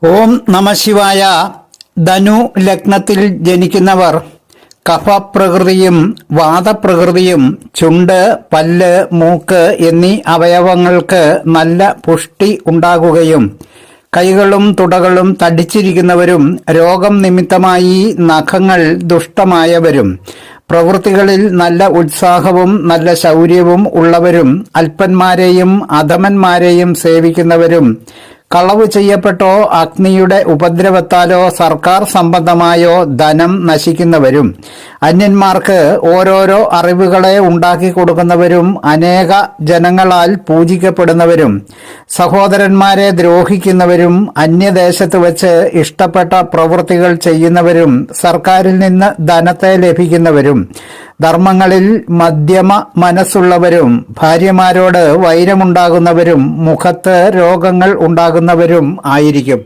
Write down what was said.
ഓം നമഃശിവായ. ധനു ലഗ്നത്തിൽ ജനിക്കുന്നവർ കഫപ്രകൃതിയും വാതപ്രകൃതിയും ചുണ്ട്, പല്ല്, മൂക്ക് എന്നീ അവയവങ്ങൾക്ക് നല്ല പുഷ്ടി ഉണ്ടാകുകയും കൈകളും തുടകളും തടിച്ചിരിക്കുന്നവരും രോഗം നിമിത്തമായി നഖങ്ങൾ ദുഷ്ടമായവരും പ്രവൃത്തികളിൽ നല്ല ഉത്സാഹവും നല്ല ശൗര്യവും ഉള്ളവരും അല്പന്മാരെയും അധമന്മാരെയും സേവിക്കുന്നവരും കളവ് ചെയ്യപ്പെട്ടോ അഗ്നിയുടെ ഉപദ്രവത്താലോ സർക്കാർ സംബന്ധമായോ ധനം നശിക്കുന്നവരും അന്യന്മാർക്ക് ഓരോരോ അറിവുകളെ ഉണ്ടാക്കി കൊടുക്കുന്നവരും അനേക ജനങ്ങളാൽ പൂജിക്കപ്പെടുന്നവരും സഹോദരന്മാരെ ദ്രോഹിക്കുന്നവരും അന്യദേശത്ത് വച്ച് ഇഷ്ടപ്പെട്ട പ്രവൃത്തികൾ ചെയ്യുന്നവരും സർക്കാരിൽ നിന്ന് ധനത്തെ ലഭിക്കുന്നവരും ധർമ്മങ്ങളിൽ മധ്യമ മനസ്സുള്ളവരും ഭാര്യമാരോട് വൈരമുണ്ടാകുന്നവരും മുഖത്ത് രോഗങ്ങൾ ഉണ്ടാകുന്നവരും ആയിരിക്കും.